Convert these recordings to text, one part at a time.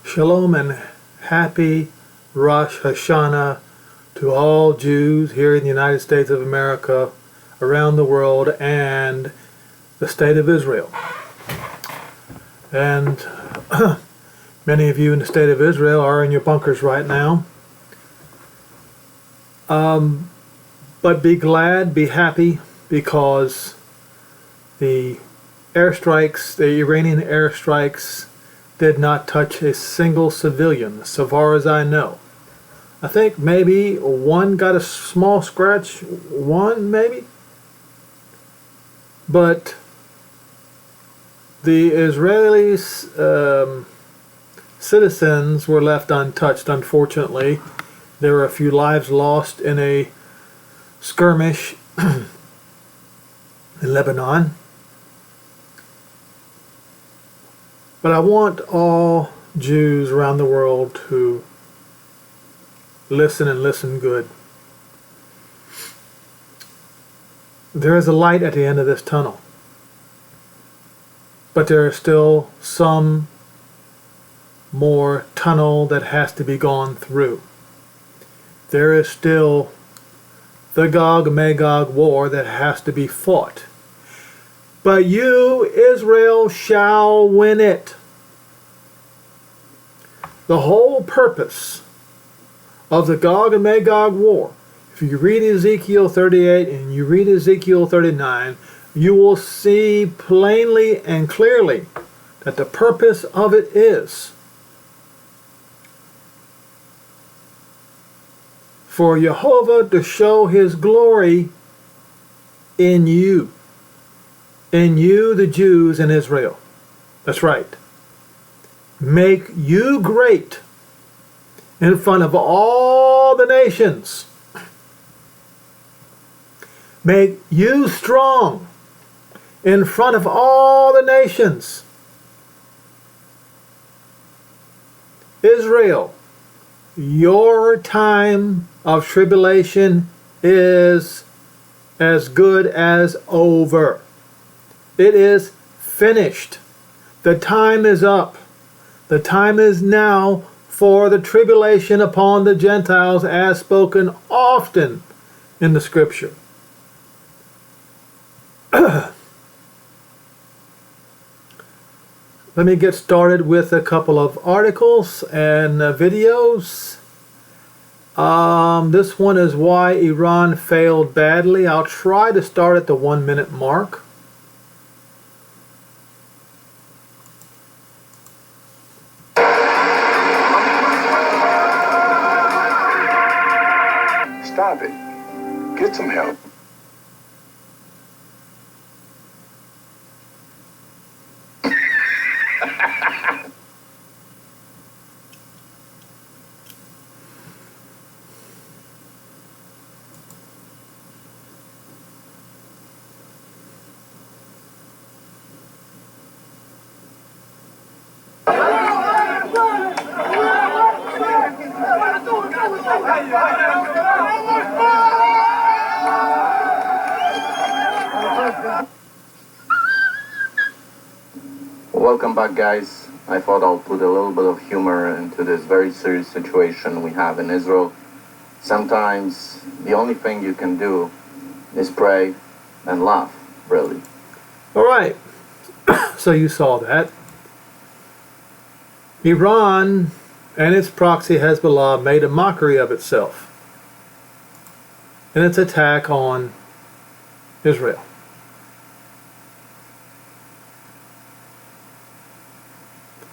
Shalom and happy Rosh Hashana to all Jews here in the United States of America, around the world, and the state of Israel. And many of you in the state of Israel are in your bunkers right now. But be glad, be happy, because the airstrikes, the Iranian airstrikes, did not touch a single civilian, so far as I know. I think maybe one got a small scratch, one maybe. But the Israeli citizens were left untouched, unfortunately. There were a few lives lost in a skirmish in Lebanon. But I want all Jews around the world to listen and listen good. There is a light at the end of this tunnel. But there is still some more tunnel that has to be gone through. There is still the Gog Magog war that has to be fought. But you, Israel, shall win it. The whole purpose of the Gog and Magog war, if you read Ezekiel 38 and you read Ezekiel 39, you will see plainly and clearly that the purpose of it is for Yhovah to show His glory in you. In you, the Jews in Israel. That's right. Make you great in front of all the nations. Make you strong in front of all the nations. Israel, your time of tribulation is as good as over. It is finished. The time is up. The time is now for the tribulation upon the Gentiles, as spoken often in the Scripture. Let me get started with a couple of articles and videos. This one is why Iran failed badly. I'll try to start at the 1 minute mark. Stop it. Get some help. Welcome back, guys. I thought I'll put a little bit of humor into this very serious situation we have in Israel. Sometimes the only thing you can do is pray and laugh, really. All right. So you saw that. Iran and its proxy Hezbollah made a mockery of itself in its attack on Israel.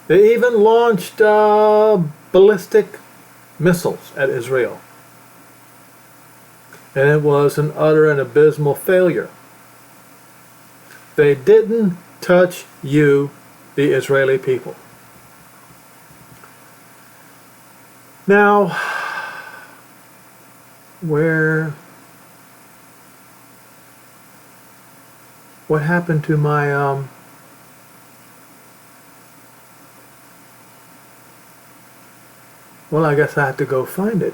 They even launched ballistic missiles at Israel. And it was an utter and abysmal failure. They didn't touch you, the Israeli people. Now, what happened to my well, I guess I have to go find it.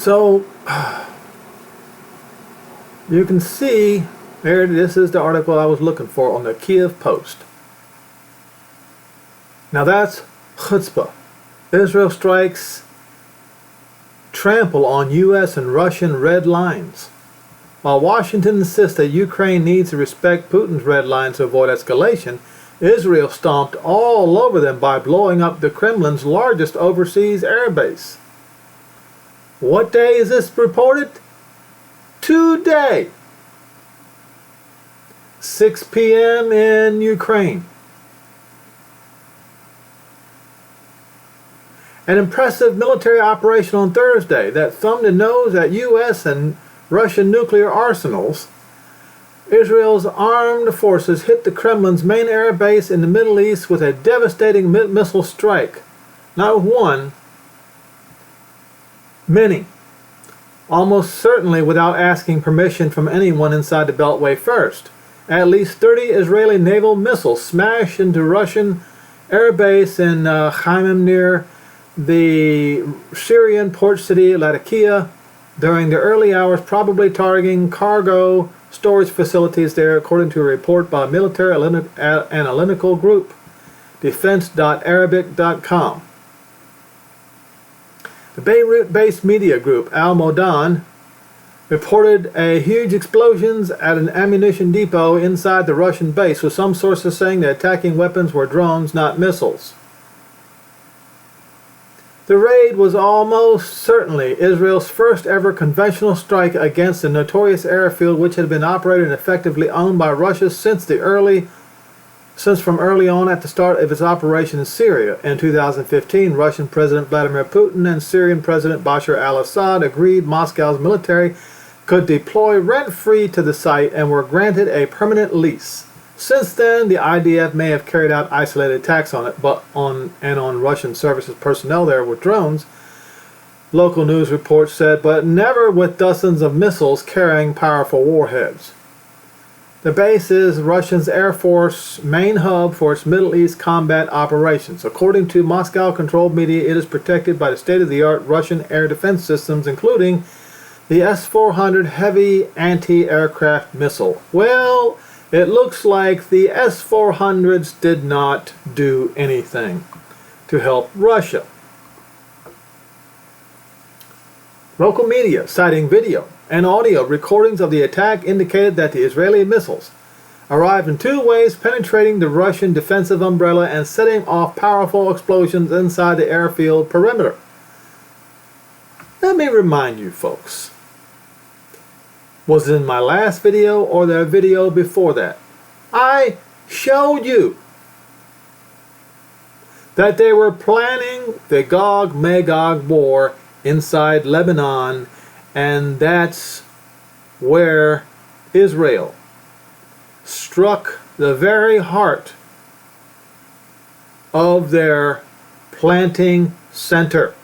So you can see there, this is the article I was looking for on the Kiev Post. Now that's chutzpah. Israel strikes trample on U.S. and Russian red lines. While Washington insists that Ukraine needs to respect Putin's red lines to avoid escalation, Israel stomped all over them by blowing up the Kremlin's largest overseas airbase. What day is this reported? Today. 6 p.m. in Ukraine. An impressive military operation on Thursday that thumbed a nose at U.S. and Russian nuclear arsenals. Israel's armed forces hit the Kremlin's main air base in the Middle East with a devastating missile strike. Not one, many. Almost certainly without asking permission from anyone inside the Beltway first. At least 30 Israeli naval missiles smashed into Russian air base in Hmeimim near the Syrian port city Latakia during the early hours, probably targeting cargo storage facilities there, according to a report by military analytical group defense.arabic.com. The Beirut-based media group Al Modan reported a huge explosions at an ammunition depot inside the Russian base, with some sources saying the attacking weapons were drones, not missiles. The raid was almost certainly Israel's first ever conventional strike against the notorious airfield, which had been operated and effectively owned by Russia since from early on at the start of its operation in Syria. In 2015, Russian President Vladimir Putin and Syrian President Bashar al-Assad agreed Moscow's military could deploy rent-free to the site and were granted a permanent lease. Since then, the IDF may have carried out isolated attacks on it, on Russian services personnel there with drones, local news reports said, but never with dozens of missiles carrying powerful warheads. The base is Russia's Air Force main hub for its Middle East combat operations. According to Moscow-controlled media, it is protected by the state-of-the-art Russian air defense systems, including the S-400 heavy anti-aircraft missile. Well, it looks like the S-400s did not do anything to help Russia. Local media, citing video and audio recordings of the attack, indicated that the Israeli missiles arrived in two ways, penetrating the Russian defensive umbrella and setting off powerful explosions inside the airfield perimeter. Let me remind you folks, was it in my last video or the video before that? I showed you that they were planning the Gog Magog war inside Lebanon, and that's where Israel struck the very heart of their planting center.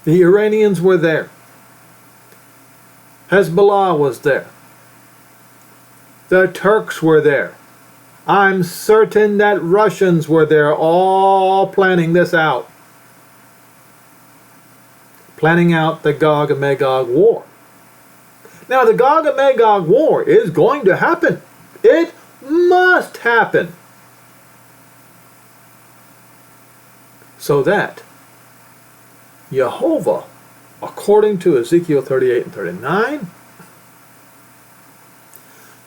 The Iranians were there. Hezbollah was there. The Turks were there. I'm certain that Russians were there, all planning this out. Planning out the Gog and Magog war. Now, the Gog and Magog war is going to happen. It must happen. So that Yhovah, according to Ezekiel 38 and 39,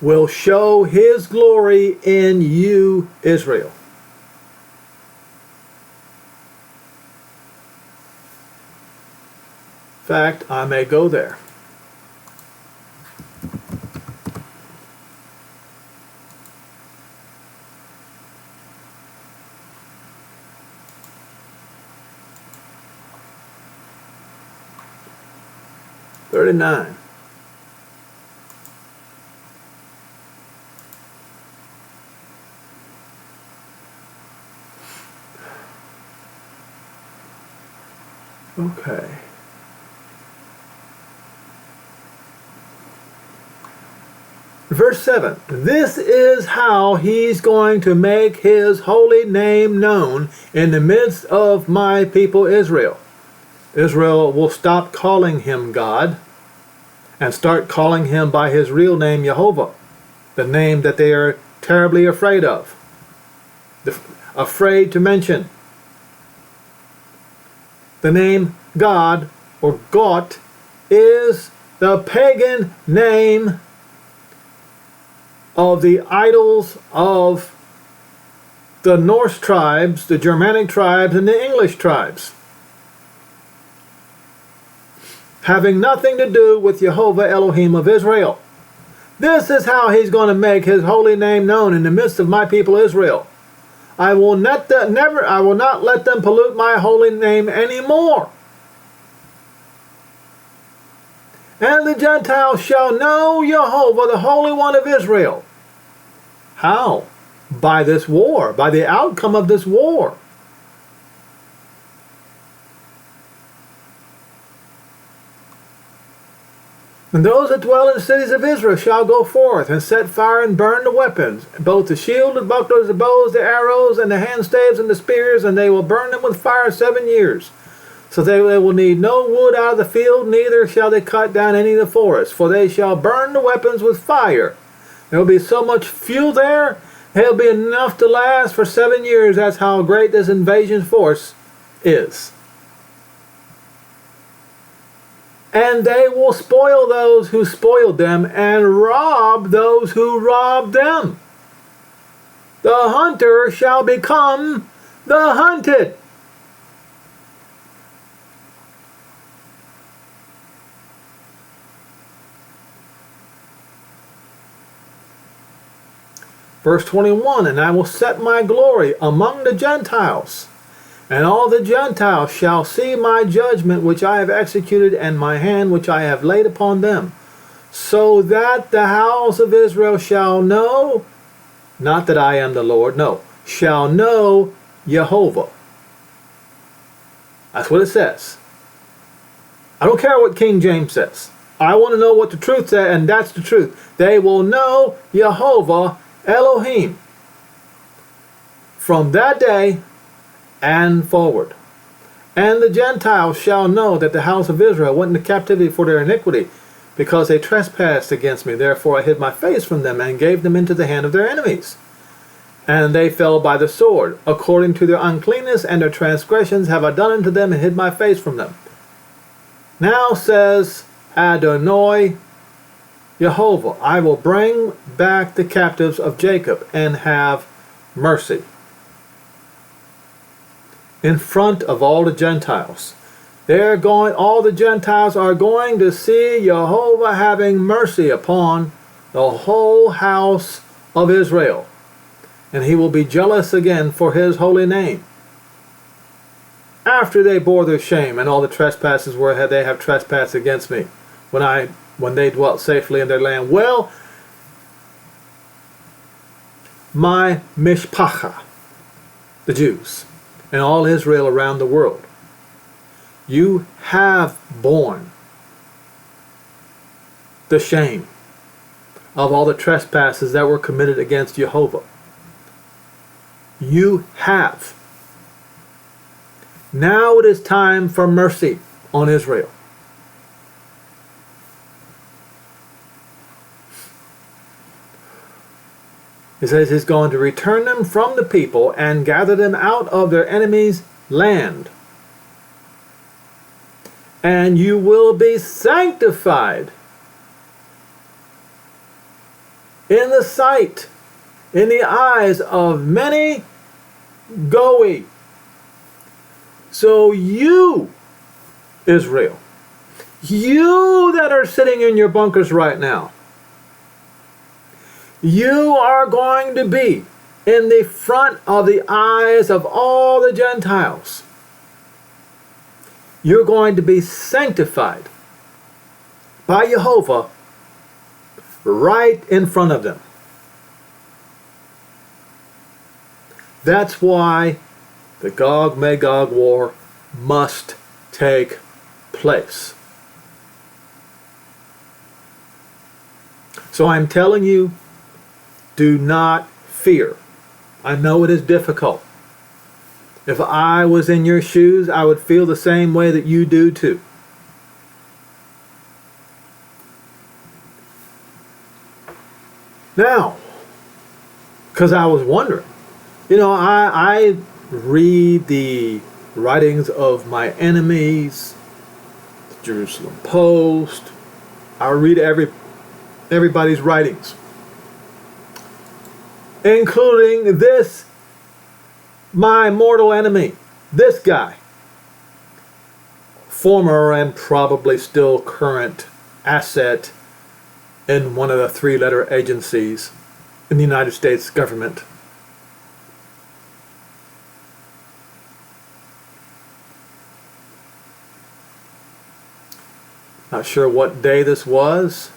will show his glory in you, Israel. In fact, I may go there. $39. Okay. Verse 7. This is how he's going to make his holy name known in the midst of my people Israel. Israel will stop calling him God and start calling him by his real name, Yhovah, the name that they are terribly afraid of, afraid to mention. The name God, or Got, is the pagan name of the idols of the Norse tribes, the Germanic tribes, and the English tribes, having nothing to do with Yhovah Elohim of Israel. This is how he's going to make his holy name known in the midst of my people Israel. I will not let them pollute my holy name anymore. And the Gentiles shall know Yhovah, the Holy One of Israel. How? By this war, by the outcome of this war. And those that dwell in the cities of Israel shall go forth and set fire and burn the weapons, both the shield, the bucklers, the bows, the arrows, and the handstaves, and the spears, and they will burn them with fire 7 years. So they will need no wood out of the field, neither shall they cut down any of the forest, for they shall burn the weapons with fire. There will be so much fuel there, it'll be enough to last for 7 years. That's how great this invasion force is. And they will spoil those who spoiled them, and rob those who robbed them. The hunter shall become the hunted. Verse 21, and I will set my glory among the Gentiles, and all the Gentiles shall see my judgment which I have executed, and my hand which I have laid upon them, so that the house of Israel shall know, not that I am the Lord, no, shall know Yhovah. That's what it says. I don't care what King James says. I want to know what the truth says, and that's the truth. They will know Yhovah Elohim from that day and forward. And the Gentiles shall know that the house of Israel went into captivity for their iniquity, because they trespassed against me. Therefore I hid my face from them, and gave them into the hand of their enemies. And they fell by the sword. According to their uncleanness and their transgressions have I done unto them, and hid my face from them. Now says Adonai Yhovah, I will bring back the captives of Jacob, and have mercy. In front of all the Gentiles. All the Gentiles are going to see Yhovah having mercy upon the whole house of Israel. And he will be jealous again for his holy name. After they bore their shame and all the trespasses where they have trespassed against me, when they dwelt safely in their land. Well, my mishpacha, the Jews, and all Israel around the world, you have borne the shame of all the trespasses that were committed against Yhovah. You have. Now it is time for mercy on Israel. He says he's going to return them from the people and gather them out of their enemies' land. And you will be sanctified in the sight, in the eyes of many Goy. So you, Israel, you that are sitting in your bunkers right now, you are going to be in the front of the eyes of all the Gentiles. You're going to be sanctified by Yhovah right in front of them. That's why the Gog Magog war must take place. So I'm telling you, do not fear. I know it is difficult. If I was in your shoes, I would feel the same way that you do too. Now, because I was wondering, I read the writings of my enemies, the Jerusalem Post. I read everybody's writings, including this, my mortal enemy, this guy, former and probably still current asset in one of the three-letter agencies in the United States government. Not sure what day this was.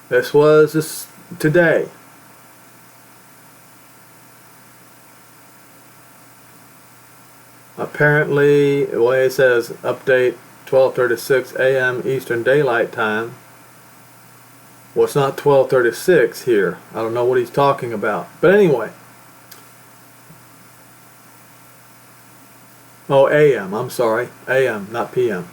This was today. Apparently, the way it says, update 12:36 a.m. Eastern Daylight Time. Well, it's not 12:36 here. I don't know what he's talking about. But anyway. Oh, AM. I'm sorry. AM, not PM.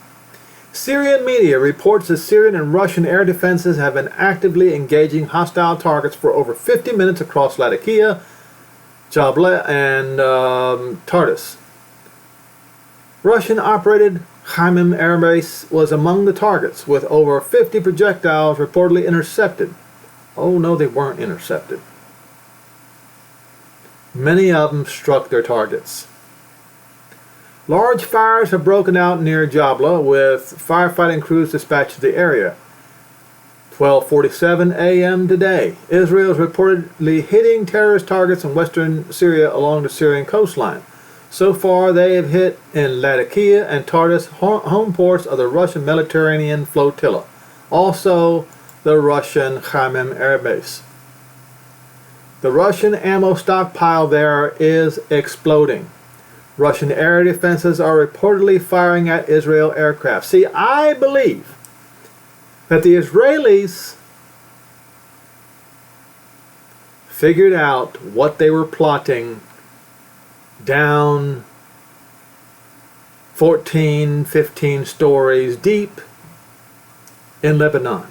Syrian media reports that Syrian and Russian air defenses have been actively engaging hostile targets for over 50 minutes across Latakia, Jabla, and Tartus. Russian-operated Hmeimim Airbase was among the targets, with over 50 projectiles reportedly intercepted. Oh no, they weren't intercepted. Many of them struck their targets. Large fires have broken out near Jabla, with firefighting crews dispatched to the area. 12:47 a.m. today, Israel is reportedly hitting terrorist targets in western Syria along the Syrian coastline. So far, they have hit in Latakia and Tartus, home ports of the Russian Mediterranean flotilla. Also, the Russian Hmeimim Airbase. The Russian ammo stockpile there is exploding. Russian air defenses are reportedly firing at Israel aircraft. See, I believe that the Israelis figured out what they were plotting down 14, 15 stories deep in Lebanon.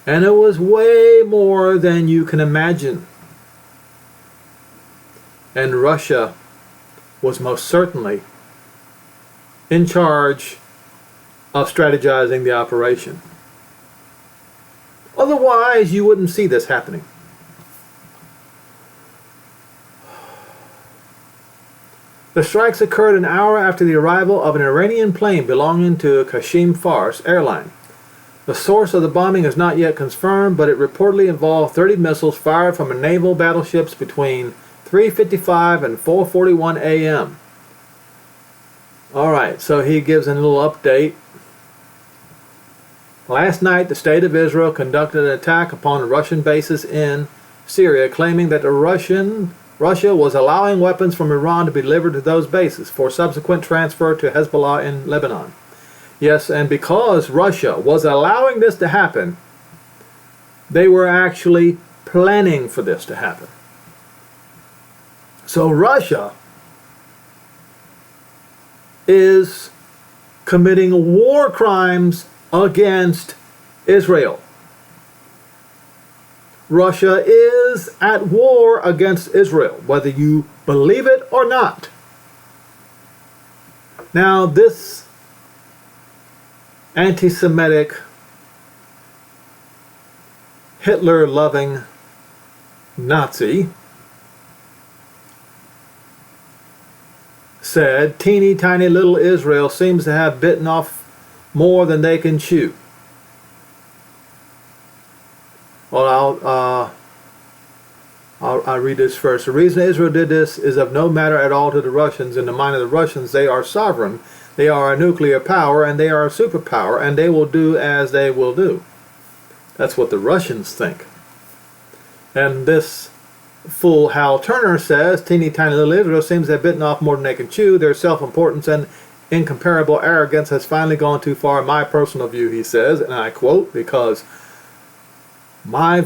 And it was way more than you can imagine. And Russia was most certainly in charge of strategizing the operation. Otherwise, you wouldn't see this happening. The strikes occurred an hour after the arrival of an Iranian plane belonging to Qasem Fars airline. The source of the bombing is not yet confirmed, but it reportedly involved 30 missiles fired from naval battleships between 3:55 and 4:41 a.m. Alright, so he gives a little update. Last night, the State of Israel conducted an attack upon Russian bases in Syria, claiming that Russia was allowing weapons from Iran to be delivered to those bases for subsequent transfer to Hezbollah in Lebanon. Yes, and because Russia was allowing this to happen, they were actually planning for this to happen. So Russia is committing war crimes against Israel. Russia is at war against Israel, whether you believe it or not. Now, this anti-Semitic, Hitler-loving Nazi said, teeny tiny little Israel seems to have bitten off more than they can chew. Well, I'll read this first. The reason Israel did this is of no matter at all to the Russians. In the mind of the Russians, they are sovereign, they are a nuclear power, and they are a superpower, and they will do as they will do. That's what the Russians think. And this fool Hal Turner says, teeny tiny little Israel seems to have bitten off more than they can chew. Their self-importance and incomparable arrogance has finally gone too far in my personal view, he says, and I quote, because my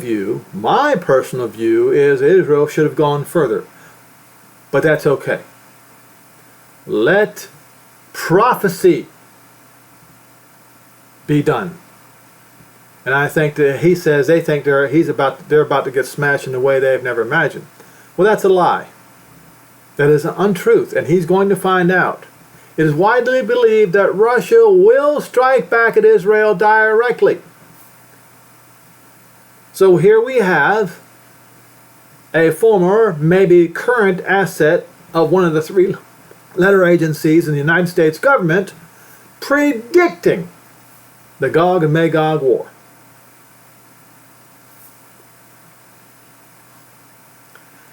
personal view is Israel should have gone further. But that's okay. Let prophecy be done. And I think that he says they think they're about to get smashed in a way they've never imagined. Well, that's a lie. That is an untruth, and he's going to find out. It is widely believed that Russia will strike back at Israel directly. So here we have a former, maybe current asset of one of the three-letter agencies in the United States government predicting the Gog and Magog war.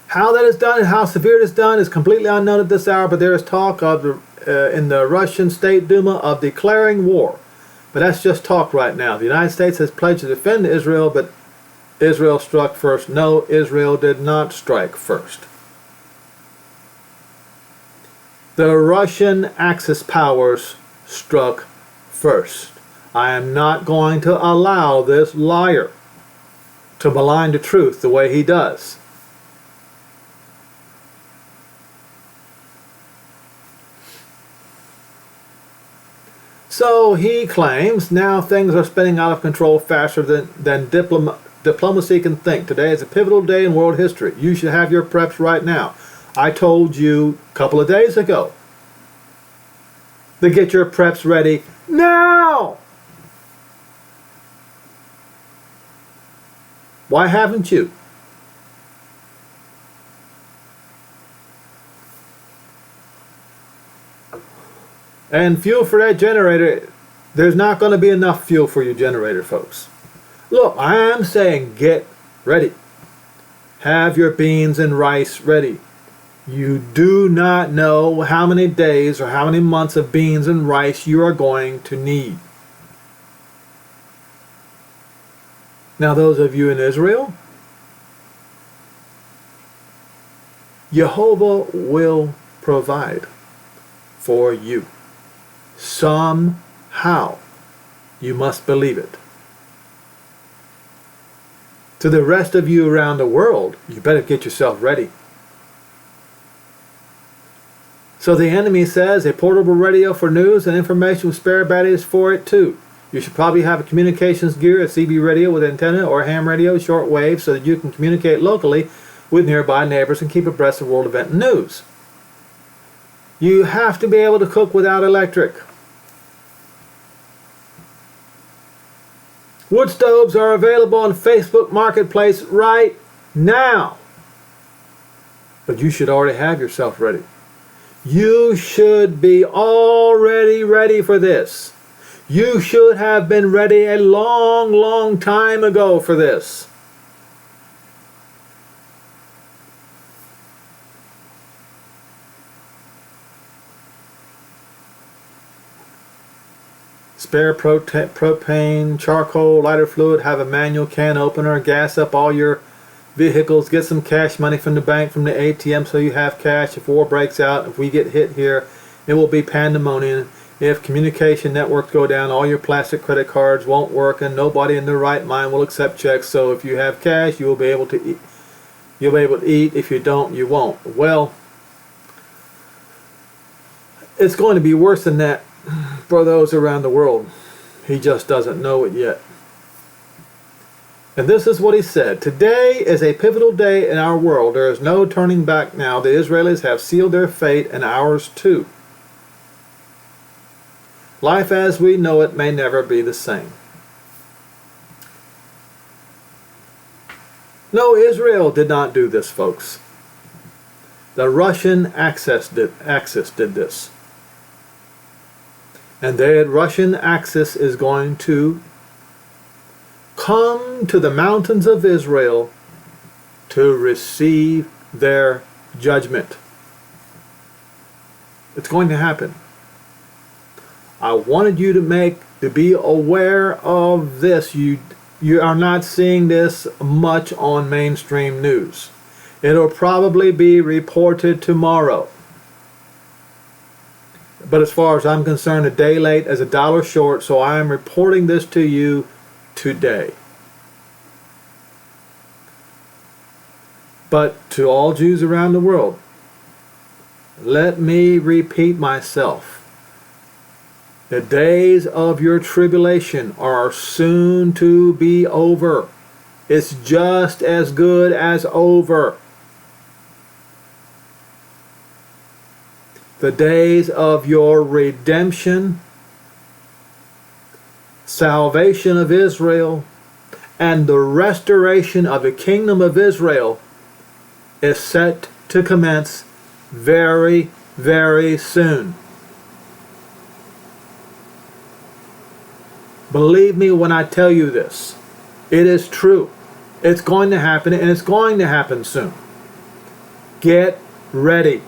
How that is done and how severe it is done is completely unknown at this hour, but there is talk of in the Russian State Duma of declaring war. But that's just talk right now. The United States has pledged to defend Israel, but Israel struck first. No, Israel did not strike first. The Russian Axis powers struck first. I am not going to allow this liar to malign the truth the way he does. So he claims now things are spinning out of control faster than diplomacy can think. Today is a pivotal day in world history. You should have your preps right now. I told you a couple of days ago to get your preps ready now. Why haven't you? And fuel for that generator, there's not going to be enough fuel for your generator, folks. Look, I am saying get ready. Have your beans and rice ready. You do not know how many days or how many months of beans and rice you are going to need. Now, those of you in Israel, Yhovah will provide for you. Somehow. You must believe it. To the rest of you around the world, you better get yourself ready. So the enemy says a portable radio for news and information with spare batteries for it too. You should probably have a communications gear, a CB radio with antenna or a ham radio, shortwave, so that you can communicate locally with nearby neighbors and keep abreast of world event news. You have to be able to cook without electric. Wood stoves are available on Facebook Marketplace right now. But you should already have yourself ready. You should be already ready for this. You should have been ready a long, long time ago for this. Spare propane, charcoal, lighter fluid, have a manual can opener, gas up all your vehicles, get some cash money from the bank, from the ATM, so you have cash. If war breaks out, if we get hit here, it will be pandemonium. If communication networks go down, all your plastic credit cards won't work, and nobody in their right mind will accept checks. So if you have cash, you will be able to eat. You'll be able to eat. If you don't, you won't. Well, it's going to be worse than that for those around the world. He just doesn't know it yet. And this is what he said. Today is a pivotal day in our world. There is no turning back now. The Israelis have sealed their fate, and ours too. Life as we know it may never be the same. No, Israel did not do this, folks. The Russian Axis did this. And the Russian Axis is going to come to the mountains of Israel to receive their judgment. It's going to happen. I wanted you to be aware of this. You are not seeing this much on mainstream news. It'll probably be reported tomorrow. But as far as I'm concerned, a day late is $1 short, so I am reporting this to you today. But to all Jews around the world, Let me repeat myself. The days of your tribulation are soon to be over. It's just as good as over. The days of your redemption, salvation of Israel, and the restoration of the kingdom of Israel is set to commence very, very soon. Believe me when I tell you this. It is true. It's going to happen, and it's going to happen soon. Get ready.